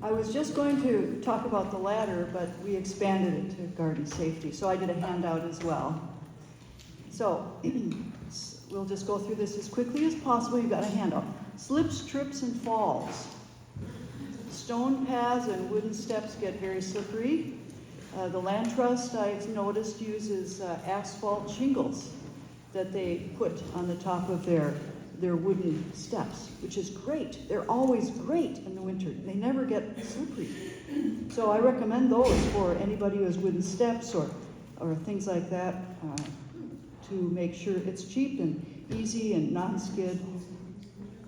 I was just going to talk about the ladder, but we expanded it to garden safety, so I did a handout as well. So we'll just go through this as quickly as possible. You've got a handout. Slips, trips, and falls. Stone paths and wooden steps get very slippery. The land trust, I've noticed, uses asphalt shingles that they put on the top of their wooden steps, which is great. They're always great in the winter. They never get slippery. So I recommend those for anybody who has wooden steps or things like that, to make sure it's cheap and easy and non-skid.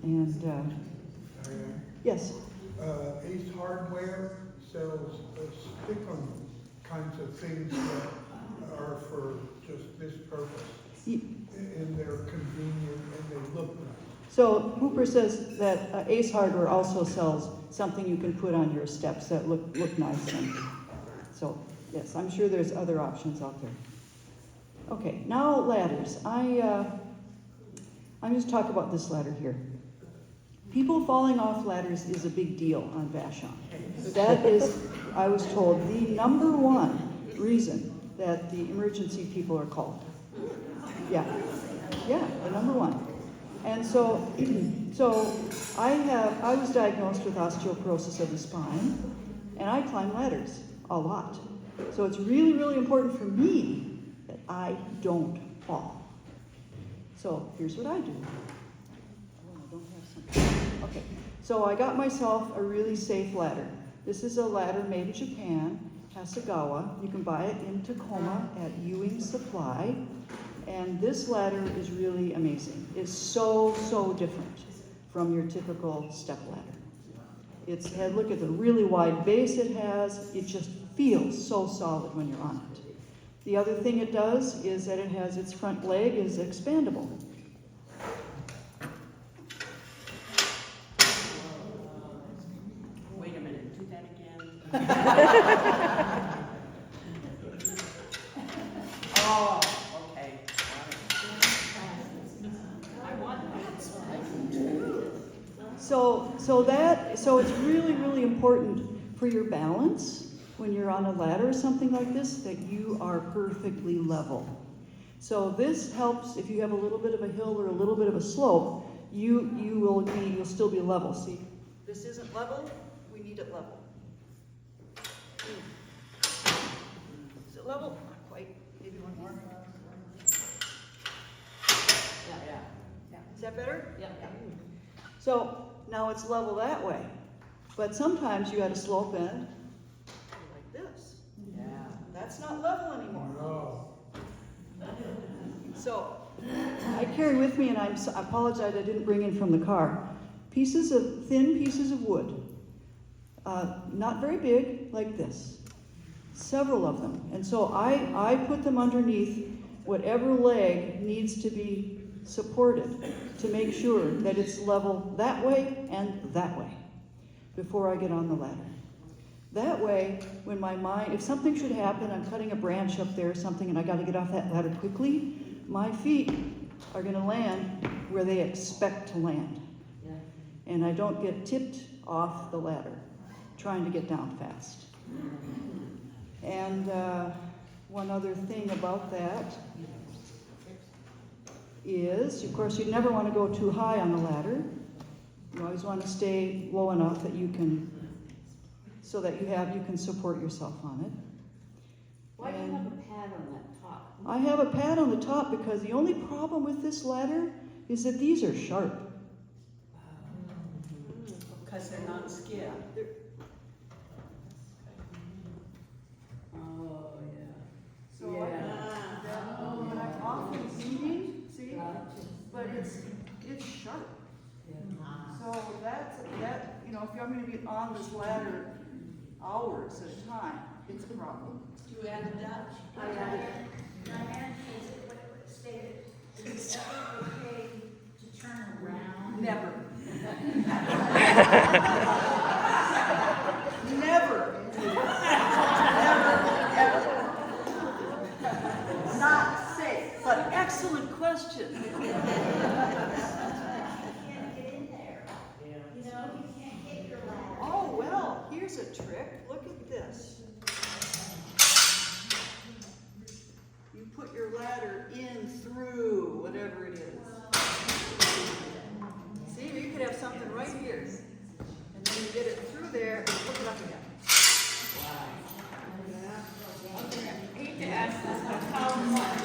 And Diane, yes. Ace Hardware sells stick-on kinds of things that are for just this purpose. And they're convenient and they look nice. So Hooper says that Ace Hardware also sells something you can put on your steps that look nice. And so yes, I'm sure there's other options out there. Okay, now ladders. I'm just talk about this ladder here. People falling off ladders is a big deal on Vashon. That is, I was told, the number one reason that the emergency people are called. Yeah, the number one. And so I was diagnosed with osteoporosis of the spine, and I climb ladders a lot. So it's really, really important for me that I don't fall. So here's what I do. Oh, I don't have something. Okay, so I got myself a really safe ladder. This is a ladder made in Japan, Hasegawa. You can buy it in Tacoma at Ewing Supply. And this ladder is really amazing. It's so different from your typical step ladder. Look at the really wide base it has. It just feels so solid when you're on it. The other thing it does is that it has its front leg is expandable. Wait a minute, do that again. Oh, okay. I want that. So it's really, really important for your balance when you're on a ladder or something like this, that you are perfectly level. So this helps if you have a little bit of a hill or a little bit of a slope, you'll still be level. See, this isn't level, we need it level. Is it level? Not quite. Maybe one more. Yeah. Is that better? Yeah. So now it's level that way. But sometimes you got a slope end like this. Yeah. That's not level anymore. No. So I carry with me, and I apologize I didn't bring in from the car, thin pieces of wood. Not very big, like this. Several of them. And so I put them underneath whatever leg needs to be supported to make sure that it's level that way and that way before I get on the ladder. That way, when if something should happen, I'm cutting a branch up there or something and I got to get off that ladder quickly, my feet are going to land where they expect to land. Yeah. And I don't get tipped off the ladder trying to get down fast. And one other thing about that is, of course, you never want to go too high on the ladder. You always want to stay low enough that you can, so that you can support yourself on it. Why do you have a pad on that top? I have a pad on the top because the only problem with this ladder is that these are sharp. Because they're not skid. Oh, yeah. So when I'm off and leaning, see, but it's sharp. So that's that. You know, if I'm going to be on this ladder hours at a time, it's a problem. You added that? I added it. Diane, stated, is it ever okay to turn around? Never. Never. Ever. Not safe, but excellent question. You can't get in there. You know, you can't get your ladder. Oh, well, here's here's a trick. Look at this. You put your ladder in through whatever it is. See, you could have something right here. And then you get it through there and hook it up again. I hate to ask this, but how much?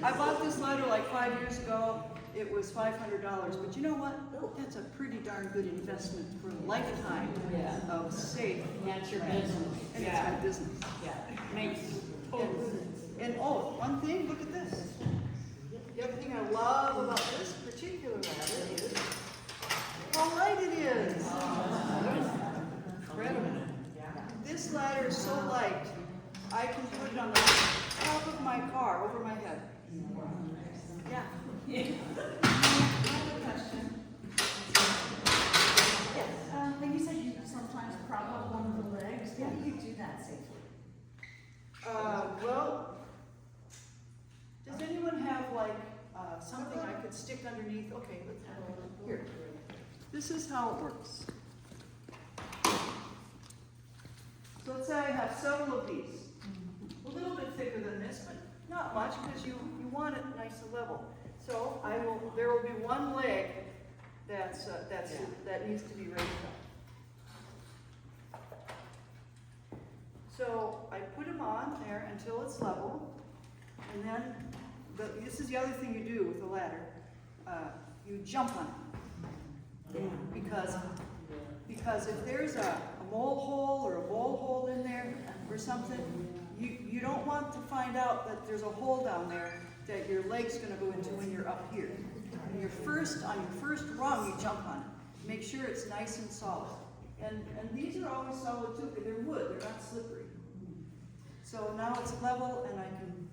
I bought this ladder like 5 years ago. It was $500, but you know what? That's a pretty darn good investment for a lifetime of safe. That's your business. And it's my business. Yeah, makes total sense. And oh, one thing, look at this. The other thing I love about this particular ladder is how light it is. Incredible. This ladder is so light, I can put it on the top of my car, over my head. Yeah. I have a question. Yes, like you said, you sometimes prop up one of the legs. How do you do that safely? Well, does anyone have like something I could stick underneath? Okay, here. This is how it works. So let's say I have several of these. A little bit thicker than this, but not much because you want it nice and level. So there will be one leg that needs to be raised up. So I put them on there until it's level, and then this is the other thing you do with the ladder. You jump on it because if there's a mole hole or a bowl hole in there or something, you don't want to find out that there's a hole down there that your leg's going to go into when you're up here. On your first rung, you jump on it. Make sure it's nice and solid. And these are always solid too, because they're wood, they're not slippery. So now it's level, and I can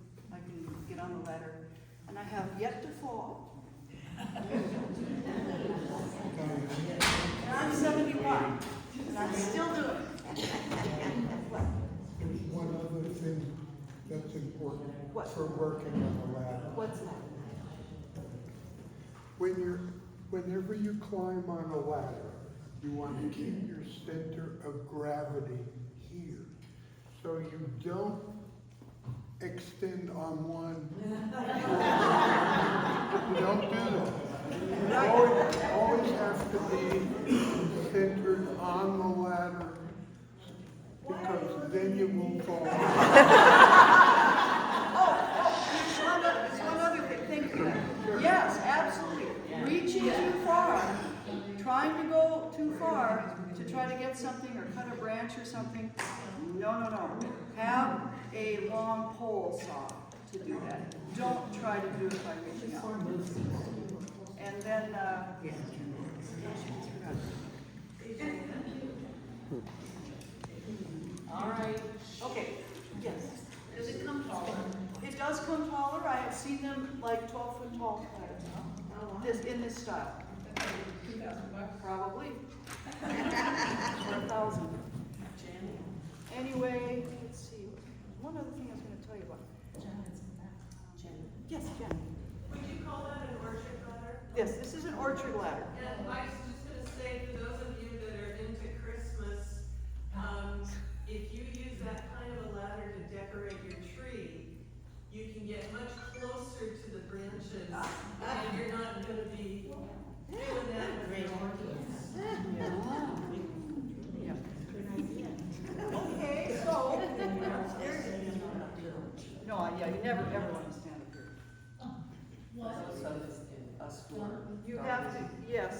get on the ladder, and I have yet to fall. And I'm 71, and I'm still doing it. There's one other thing that's important What? for working on the ladder. What's that? Whenever you climb on a ladder, you want to keep your center of gravity here. So you don't extend on one. Don't do that. You always have to be centered on the ladder, because then you won't fall. There's one other thing. Thank you. Yes, absolutely. Reaching too far, trying to go too far to try to get something or cut a branch or something. No. Have a long pole saw to do that. Don't try to do it by reaching out. And then, All right. okay, yes. Does it come taller? It does come taller. I have seen them like 12-foot tall ladders. In this style. Probably. Or 1,000. Anyway, let's see. One other thing I was going to tell you about. Yes, Jen. Would you call that an orchard ladder? Yes, this is an orchard ladder. And I was just gonna say, for those of you that are into Christmas, if you use that kind of a ladder to decorate your tree, you can get much closer to the branches, and you're not gonna be doing that with your orchids. Okay, so. No, yeah, you never ever want to stand up here. You have to, yes.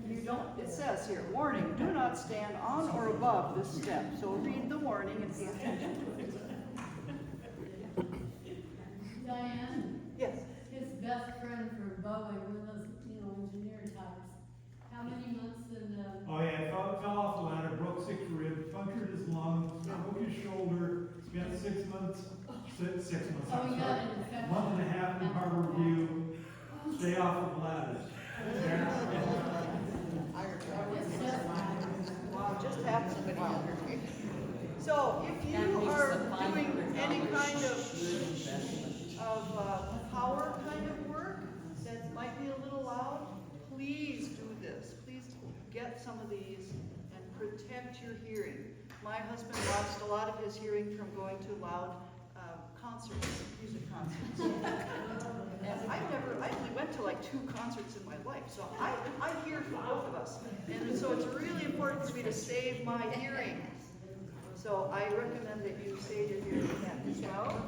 You don't, it says here, warning, do not stand on or above this step. So read the warning and pay attention to it. Diane, Yes. his best friend from Boeing, one of those, engineer types. How many months in, Oh yeah, fell off the ladder, broke 6 ribs, punctured his lung, broke his shoulder, spent 6 months, 6 months, Oh, I'm you got sorry, an infection. month and a half in Harbor View, stay off of ladders. Wow, just happens. So if you are doing any kind of power kind of work that might be a little loud, protect your hearing. My husband lost a lot of his hearing from going to loud concerts, music concerts. And I only went to like 2 concerts in my life, so I hear for both of us. And so it's really important to me to save my hearing. So I recommend that you save your hearing as well.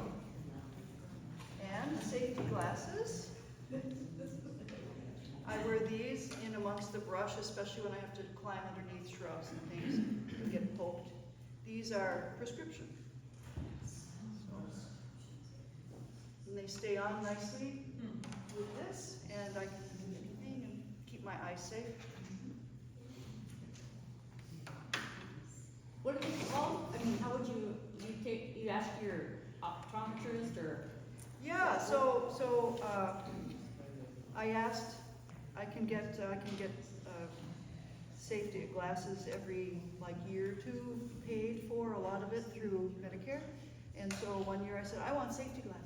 And safety glasses. I wear these in amongst the brush, especially when I have to climb underneath shrubs and things and get poked. These are prescription. And they stay on nicely with this, and I can do anything and keep my eyes safe. What are they called? I mean, how would you ask your optometrist or? Yeah, so I asked, I can get safety glasses every like year or 2 paid for, a lot of it through Medicare. And so one year I said, I want safety glasses.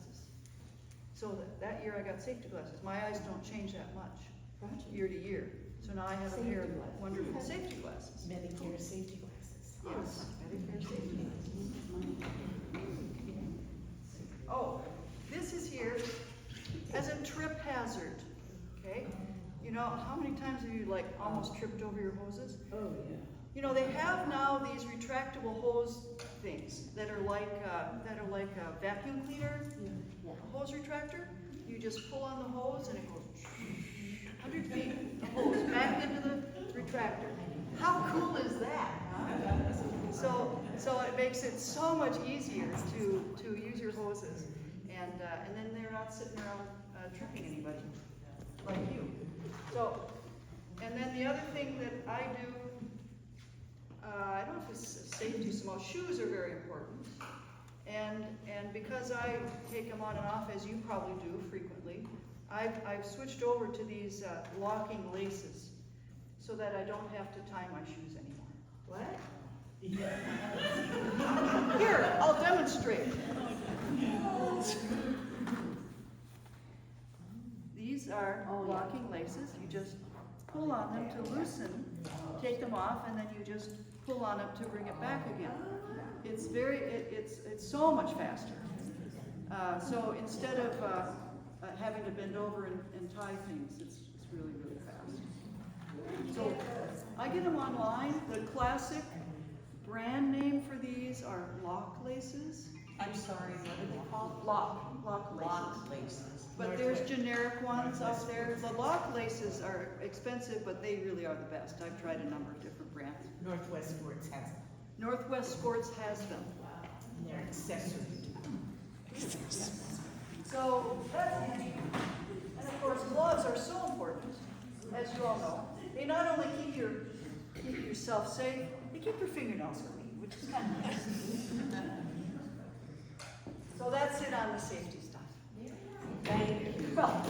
So that year I got safety glasses. My eyes don't change that much year to year. So now I have a pair of wonderful safety glasses. Medicare safety glasses. Yes, Medicare safety glasses. Oh, this is here as a trip hazard, okay? You know, how many times have you like almost tripped over your hoses? Oh, yeah. You know, they have now these retractable hose things that are like a vacuum cleaner hose retractor. You just pull on the hose and it goes 100 feet, the hose back into the retractor. How cool is that, huh? So it makes it so much easier to use your hoses, and then they're not sitting around tripping anybody like you. So, and then the other thing that I do, I don't know if it's safety so much, shoes are very important. And because I take them on and off, as you probably do frequently, I've switched over to these locking laces so that I don't have to tie my shoes anymore. What? Here, I'll demonstrate. These are locking laces. You just pull on them to loosen, take them off, and then you just pull on them to bring it back again. It's it's so much faster. So instead of having to bend over and tie things, it's really, really fast. So I get them online. The classic brand name for these are lock laces. I'm sorry, what are they called? Lock laces. Lock laces. But there's generic ones out there. The lock laces are expensive, but they really are the best. I've tried a number of different brands. Northwest Sports has them. Northwest Sports has them. And they're accessory. So that's handy. And of course, gloves are so important, as you all know. They not only keep yourself safe, they keep your fingernails clean, which is kind of nice. So that's it on the safety stuff. Thank you. Well,